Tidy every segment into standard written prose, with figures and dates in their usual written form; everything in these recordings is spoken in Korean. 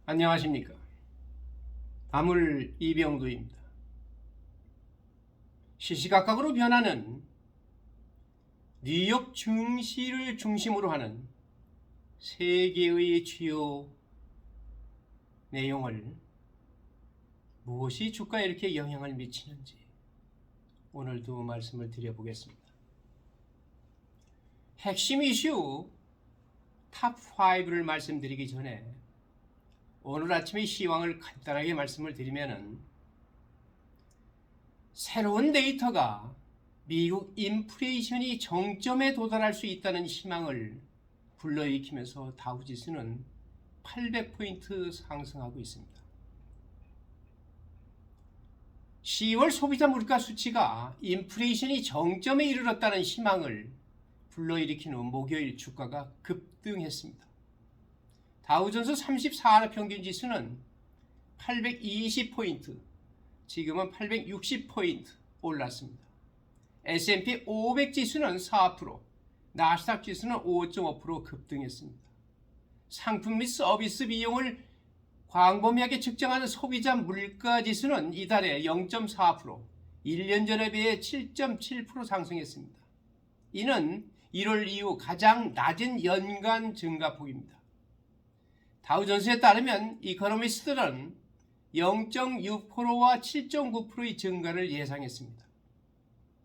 안녕하십니까. 다물 이병도입니다. 시시각각으로 변하는 뉴욕 증시를 중심으로 하는 세계의 주요 내용을 무엇이 주가에 이렇게 영향을 미치는지 오늘도 말씀을 드려보겠습니다. 핵심 이슈 탑5를 말씀드리기 전에 오늘 아침의 시황을 간단하게 말씀을 드리면은, 새로운 데이터가 미국 인플레이션이 정점에 도달할 수 있다는 희망을 불러일으키면서 다우지수는 800포인트 상승하고 있습니다. 10월 소비자 물가 수치가 인플레이션이 정점에 이르렀다는 희망을 불러일으키는 목요일 주가가 급등했습니다. 다우존스 34일 평균 지수는 820포인트, 지금은 860포인트 올랐습니다. S&P 500 지수는 4%, 나스닥 지수는 5.5% 급등했습니다. 상품 및 서비스 비용을 광범위하게 측정하는 소비자 물가 지수는 이달에 0.4%, 1년 전에 비해 7.7% 상승했습니다. 이는 1월 이후 가장 낮은 연간 증가폭입니다. 다우존스에 따르면 이코노미스트들은 0.6%와 7.9%의 증가를 예상했습니다.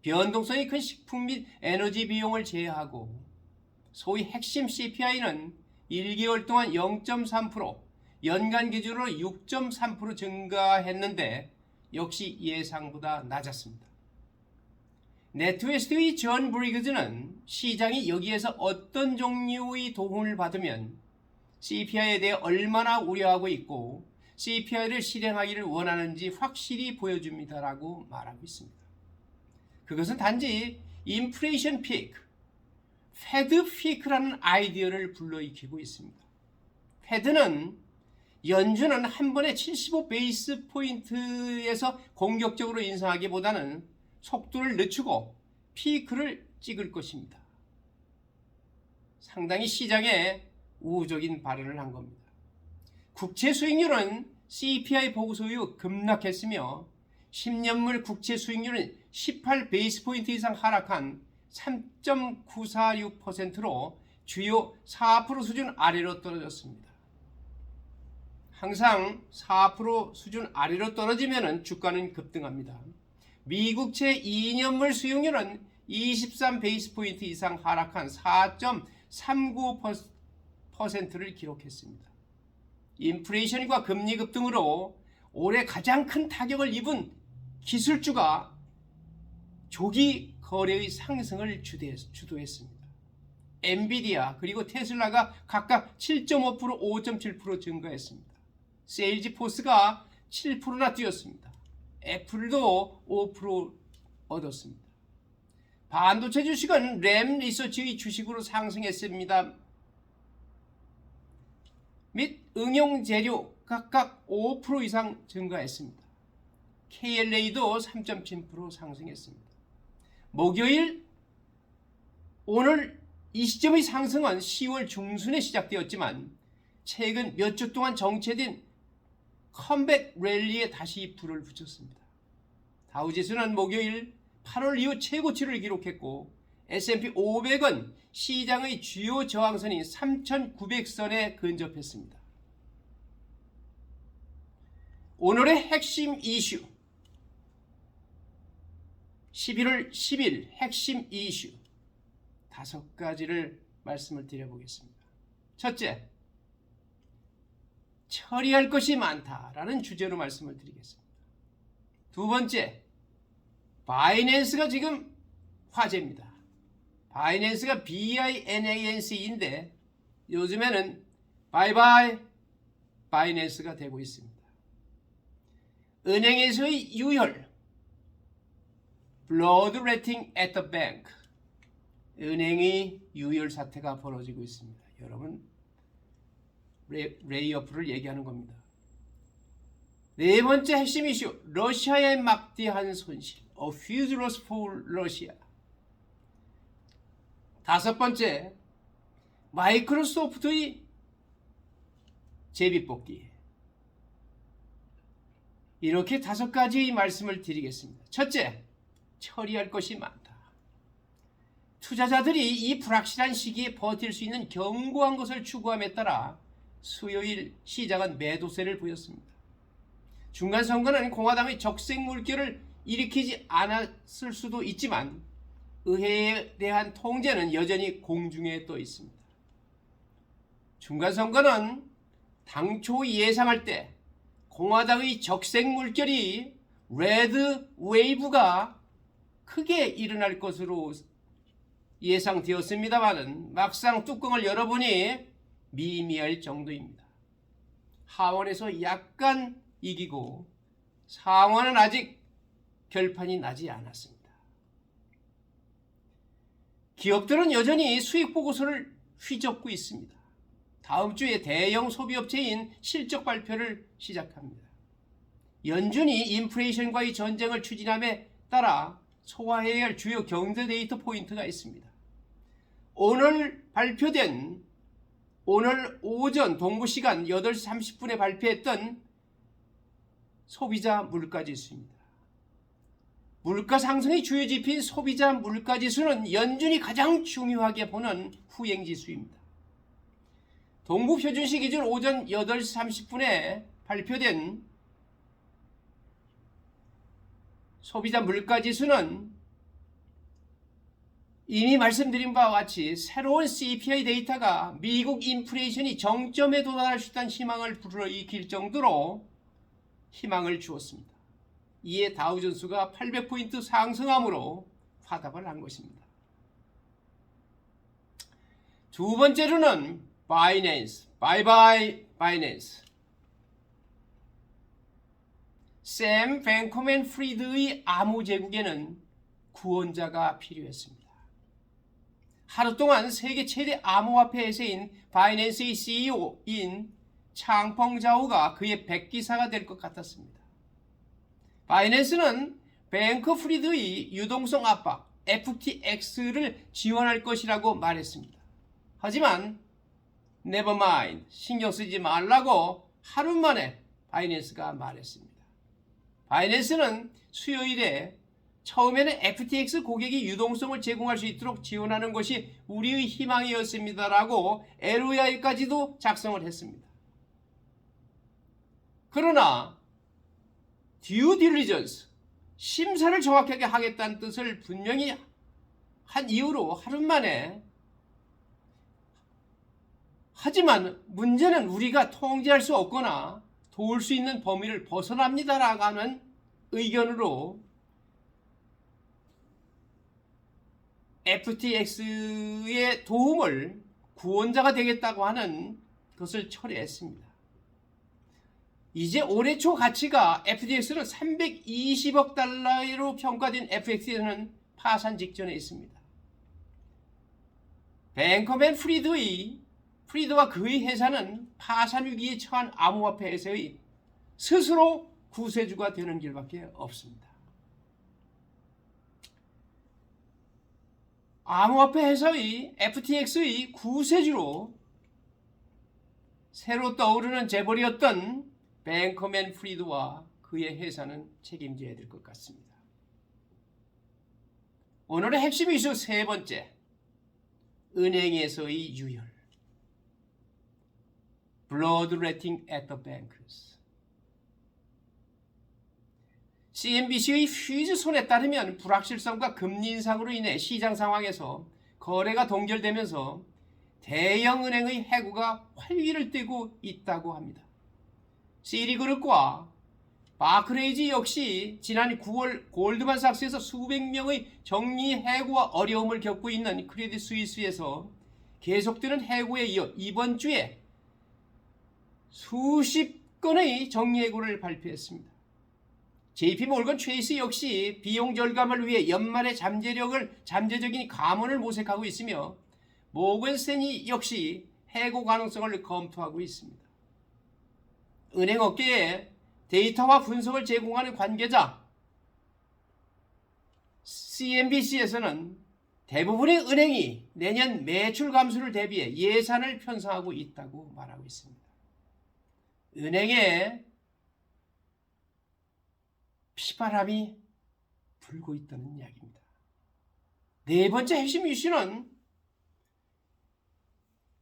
변동성이 큰 식품 및 에너지 비용을 제외하고 소위 핵심 CPI는 1개월 동안 0.3%, 연간 기준으로 6.3% 증가했는데 역시 예상보다 낮았습니다. 네트웨스트의 존 브리그즈는 시장이 여기에서 어떤 종류의 도움을 받으면 CPI에 대해 얼마나 우려하고 있고 CPI를 실행하기를 원하는지 확실히 보여줍니다라고 말하고 있습니다. 그것은 단지 인플레이션 피크, 페드 피크라는 아이디어를 불러일으키고 있습니다. 페드는 연준은 한 번에 75베이스 포인트에서 공격적으로 인상하기보다는 속도를 늦추고 피크를 찍을 것입니다. 상당히 시장에 우호적인 발언을 한 겁니다. 국채 수익률은 CPI 보고서 이후 급락했으며 10년물 국채 수익률은 18베이스 포인트 이상 하락한 3.946%로 주요 4% 수준 아래로 떨어졌습니다. 항상 4% 수준 아래로 떨어지면 주가는 급등합니다. 미국채 2년물 수익률은 23베이스 포인트 이상 하락한 4.39%를 기록했습니다. 인플레이션과 금리 급등으로 올해 가장 큰 타격을 입은 기술주가 조기 거래의 상승을 주도했습니다. 엔비디아 그리고 테슬라가 각각 7.5%, 5.7% 증가했습니다. 세일즈포스가 7%나 뛰었습니다. 애플도 5% 얻었습니다. 반도체 주식은 램 리서치의 주식으로 상승했습니다. 및 응용 재료 각각 5% 이상 증가했습니다. KLA도 3.7% 상승했습니다. 목요일 오늘 이 시점의 상승은 10월 중순에 시작되었지만 최근 몇 주 동안 정체된 컴백 랠리에 다시 불을 붙였습니다. 다우지수는 목요일 8월 이후 최고치를 기록했고 S&P 500은 시장의 주요 저항선인 3,900선에 근접했습니다. 오늘의 핵심 이슈 11월 10일 핵심 이슈 5가지를 말씀을 드려보겠습니다. 첫째, 처리할 것이 많다라는 주제로 말씀을 드리겠습니다. 두 번째, 바이낸스가 지금 화제입니다. 바이낸스가 BINANC인데 요즘에는 바이바이 바이낸스가 되고 있습니다. 은행에서의 유혈, blood letting at the bank, 은행의 유혈 사태가 벌어지고 있습니다. 여러분, 레이오프를 얘기하는 겁니다. 네 번째 핵심 이슈, 러시아의 막대한 손실, a huge loss for Russia. 다섯 번째, 마이크로소프트의 제비뽑기, 이렇게 5가지 말씀을 드리겠습니다. 첫째, 처리할 것이 많다. 투자자들이 이 불확실한 시기에 버틸 수 있는 견고한 것을 추구함에 따라 수요일 시장은 매도세를 보였습니다. 중간선거는 공화당의 적색 물결을 일으키지 않았을 수도 있지만 의회에 대한 통제는 여전히 공중에 떠 있습니다. 중간선거는 당초 예상할 때 공화당의 적색 물결이 레드 웨이브가 크게 일어날 것으로 예상되었습니다만 막상 뚜껑을 열어보니 미미할 정도입니다. 하원에서 약간 이기고 상원은 아직 결판이 나지 않았습니다. 기업들은 여전히 수익 보고서를 휘젓고 있습니다. 다음 주에 대형 소비업체인 실적 발표를 시작합니다. 연준이 인플레이션과의 전쟁을 추진함에 따라 소화해야 할 주요 경제 데이터 포인트가 있습니다. 오늘 오전 동부시간 8시 30분에 발표했던 소비자 물가지수입니다. 물가 상승의 주요 지표인 소비자 물가지수는 연준이 가장 중요하게 보는 후행지수입니다. 동부표준시 기준 오전 8시 30분에 발표된 소비자 물가지수는 이미 말씀드린 바와 같이 새로운 CPI 데이터가 미국 인플레이션이 정점에 도달할 수 있다는 희망을 불러일으킬 정도로 희망을 주었습니다. 이에 다우존스가 800포인트 상승함으로 화답을 한 것입니다. 두 번째로는 바이낸스, 바이낸스. 샘 뱅커맨 프리드의 암호 제국에는 구원자가 필요했습니다. 하루 동안 세계 최대 암호화폐 회사인 바이낸스의 CEO인 창펑자오가 그의 백기사가 될 것 같았습니다. 바이낸스는 뱅커 프리드의 유동성 압박 FTX를 지원할 것이라고 말했습니다. 하지만 never mind, 신경 쓰지 말라고 하루 만에 바이낸스가 말했습니다. 바이낸스는 수요일에 처음에는 FTX 고객이 유동성을 제공할 수 있도록 지원하는 것이 우리의 희망이었습니다라고 LOI까지도 작성을 했습니다. 그러나 due diligence, 심사를 정확하게 하겠다는 뜻을 분명히 한 이후로 하루 만에, 하지만 문제는 우리가 통제할 수 없거나 도울 수 있는 범위를 벗어납니다라고 하는 의견으로 FTX의 도움을 구원자가 되겠다고 하는 것을 철회했습니다. 이제 올해 초 가치가 FTX는 320억 달러로 평가된 FTX는 파산 직전에 있습니다. 뱅커맨 프리드와 그의 회사는 파산 위기에 처한 암호화폐 회사의 스스로 구세주가 되는 길밖에 없습니다. 암호화폐 회사의 FTX의 구세주로 새로 떠오르는 재벌이었던 뱅커맨 프리드와 그의 회사는 책임져야 될 것 같습니다. 오늘의 핵심 이슈 세 번째, 은행에서의 유혈. Bloodletting at the banks. CNBC의 퓨즈손에 따르면 불확실성과 금리 인상으로 인해 시장 상황에서 거래가 동결되면서 대형 은행의 해고가 활기를 띠고 있다고 합니다. 시리그룹과 바크레이지 역시 지난 9월 골드만삭스에서 수백 명의 정리 해고와 어려움을 겪고 있는 크레딧 스위스에서 계속되는 해고에 이어 이번 주에 수십 건의 정리 해고를 발표했습니다. JP모건 체이스 역시 비용 절감을 위해 연말에 잠재적인 감원을 모색하고 있으며 모건 스탠리 역시 해고 가능성을 검토하고 있습니다. 은행 업계에 데이터와 분석을 제공하는 관계자 CNBC에서는 대부분의 은행이 내년 매출 감소를 대비해 예산을 편성하고 있다고 말하고 있습니다. 은행의 피바람이 불고 있다는 이야기입니다. 네 번째 핵심 이슈는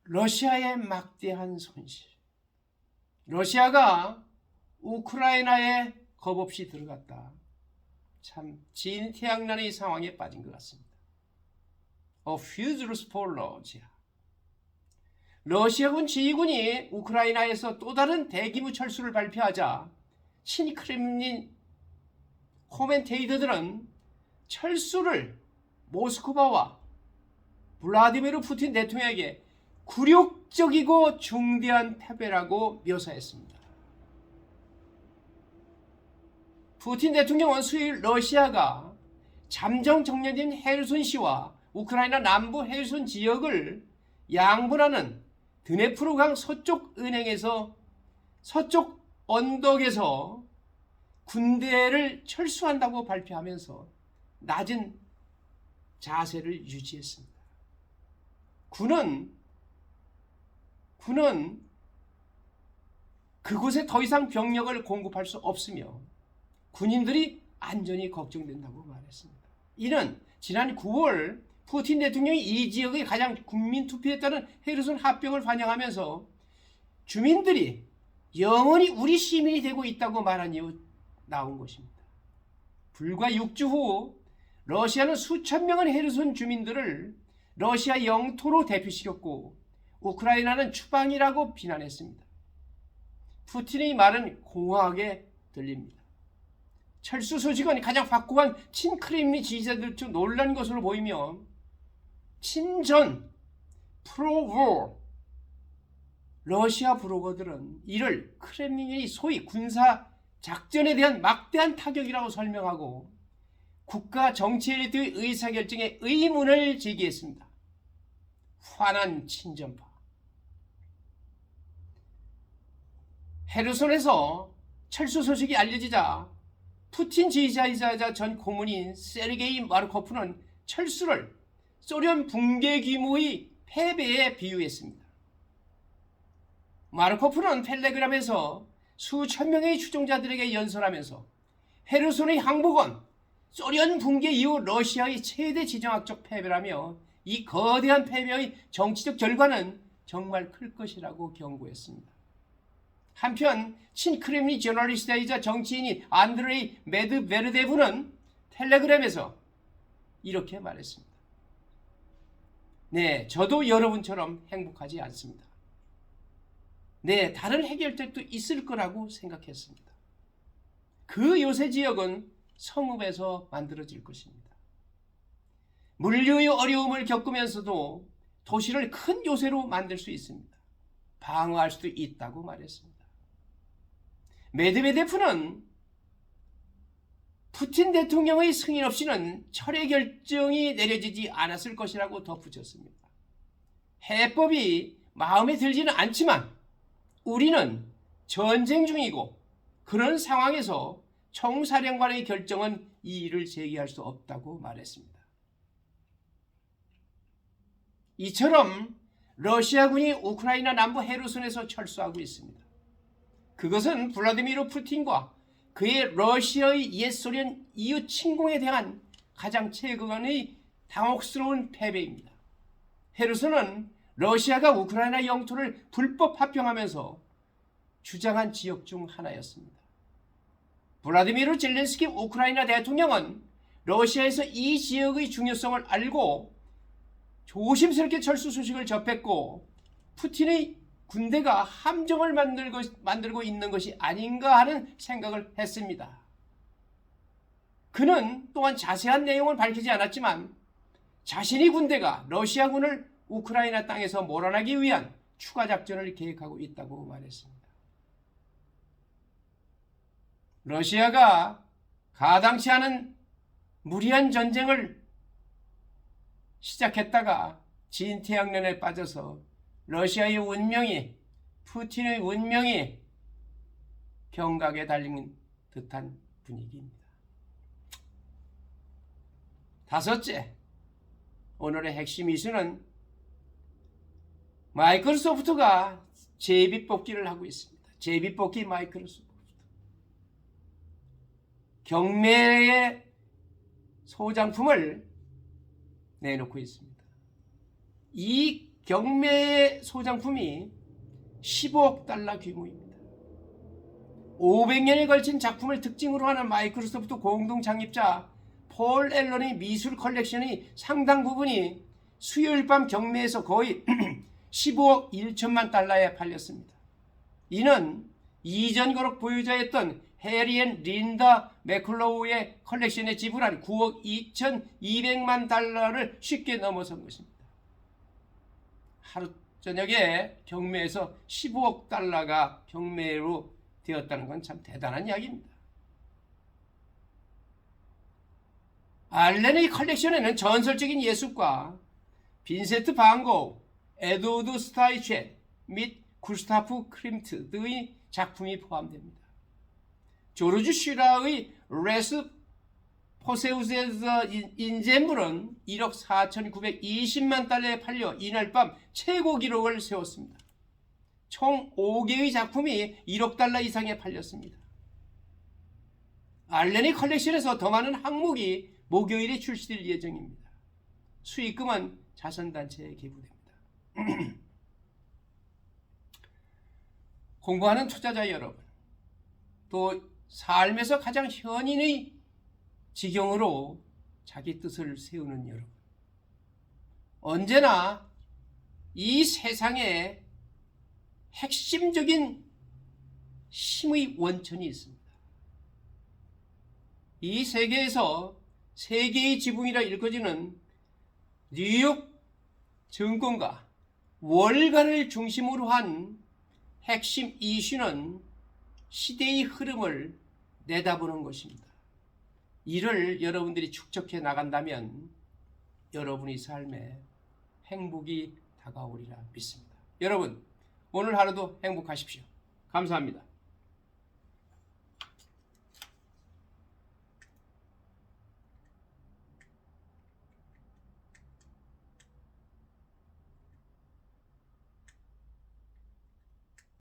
러시아의 막대한 손실. 러시아가 우크라이나에 겁없이 들어갔다. 참 진퇴양난의 상황에 빠진 것 같습니다. A furious for Russia. 러시아군 지휘군이 우크라이나에서 또 다른 대규모 철수를 발표하자 친크렘린 코멘테이터들은 철수를 모스크바와 블라디미르 푸틴 대통령에게 굴욕적이고 중대한 패배라고 묘사했습니다. 푸틴 대통령은 수요일 러시아가 잠정 정년된 헤르손시와 우크라이나 남부 헤르손 지역을 양분하는 드네프르강 서쪽 언덕에서 군대를 철수한다고 발표하면서 낮은 자세를 유지했습니다. 군은 그곳에 더 이상 병력을 공급할 수 없으며 군인들이 안전이 걱정된다고 말했습니다. 이는 지난 9월 푸틴 대통령이 이 지역의 가장 국민투표에 따른 헤르손 합병을 환영하면서 주민들이 영원히 우리 시민이 되고 있다고 말한 이후 나온 것입니다. 불과 6주 후 러시아는 수천 명의 헤르손 주민들을 러시아 영토로 대피시켰고 우크라이나는 추방이라고 비난했습니다. 푸틴의 말은 공허하게 들립니다. 철수 소식은 가장 확고한 친크렘린 지지자들 중 놀란 것으로 보이며 친전 프로워 러시아 블로거들은 이를 크렘린의 소위 군사 작전에 대한 막대한 타격이라고 설명하고 국가 정치 엘리트의 의사결정에 의문을 제기했습니다. 화난 친전파. 헤르손에서 철수 소식이 알려지자 푸틴 지지자이자 전 고문인 세르게이 마르코프는 철수를 소련 붕괴 규모의 패배에 비유했습니다. 마르코프는 텔레그램에서 수천 명의 추종자들에게 연설하면서 헤르손의 항복은 소련 붕괴 이후 러시아의 최대 지정학적 패배라며 이 거대한 패배의 정치적 결과는 정말 클 것이라고 경고했습니다. 한편 친크렘린 저널리스트이자 정치인인 안드레이 메드베르데브는 텔레그램에서 이렇게 말했습니다. 네, 저도 여러분처럼 행복하지 않습니다. 네, 다른 해결책도 있을 거라고 생각했습니다. 그 요새 지역은 성읍에서 만들어질 것입니다. 물류의 어려움을 겪으면서도 도시를 큰 요새로 만들 수 있습니다. 방어할 수도 있다고 말했습니다. 메드베데프는 푸틴 대통령의 승인 없이는 철회 결정이 내려지지 않았을 것이라고 덧붙였습니다. 해법이 마음에 들지는 않지만 우리는 전쟁 중이고 그런 상황에서 총사령관의 결정은 이의를 제기할 수 없다고 말했습니다. 이처럼 러시아군이 우크라이나 남부 헤르손에서 철수하고 있습니다. 그것은 블라디미르 푸틴과 그의 러시아의 옛 소련 이웃 침공에 대한 가장 최근의 당혹스러운 패배입니다. 헤르손은 러시아가 우크라이나 영토를 불법 합병하면서 주장한 지역 중 하나였습니다. 블라디미르 젤렌스키 우크라이나 대통령은 러시아에서 이 지역의 중요성을 알고 조심스럽게 철수 소식을 접했고 푸틴의 군대가 함정을 만들고 있는 것이 아닌가 하는 생각을 했습니다. 그는 또한 자세한 내용을 밝히지 않았지만 자신의 군대가 러시아군을 우크라이나 땅에서 몰아내기 위한 추가 작전을 계획하고 있다고 말했습니다. 러시아가 가당치 않은 무리한 전쟁을 시작했다가 진퇴양난에 빠져서 러시아의 운명이 푸틴의 운명이 경각에 달린 듯한 분위기입니다. 다섯째, 오늘의 핵심 이슈는 마이크로소프트가 제비뽑기를 하고 있습니다. 제비뽑기 마이크로소프트. 경매의 소장품을 내놓고 있습니다. 이 경매의 소장품이 15억 달러 규모입니다. 500년에 걸친 작품을 특징으로 하는 마이크로소프트 공동 창립자 폴 앨런의 미술 컬렉션의 상당 부분이 수요일 밤 경매에서 거의 15억 1천만 달러에 팔렸습니다. 이는 이전 거록 보유자였던 해리 앤 린다 맥클로우의 컬렉션에 지불한 9억 2,200만 달러를 쉽게 넘어선 것입니다. 하루 저녁에 경매에서 15억 달러가 경매로 되었다는 건 참 대단한 이야기입니다. 알렌의 컬렉션에는 전설적인 예술가 빈센트 반 고흐, 에드워드 스타이쳇 및 구스타프 크림트 등의 작품이 포함됩니다. 조르주 슈라의 레스 포세우스에서 인젠물은 1억 4,920만 달러에 팔려 이날 밤 최고 기록을 세웠습니다. 총 5개의 작품이 1억 달러 이상에 팔렸습니다. 알렌의 컬렉션에서 더 많은 항목이 목요일에 출시될 예정입니다. 수익금은 자선단체에 기부됩니다. 공부하는 투자자 여러분, 또 삶에서 가장 현인의 지경으로 자기 뜻을 세우는 여러분, 언제나 이 세상에 핵심적인 힘의 원천이 있습니다. 이 세계에서 세계의 지붕이라 일컬어지는 뉴욕 증권가 월가를 중심으로 한 핵심 이슈는 시대의 흐름을 내다보는 것입니다. 이를 여러분들이 축적해 나간다면 여러분의 삶에 행복이 다가오리라 믿습니다. 여러분, 오늘 하루도 행복하십시오. 감사합니다.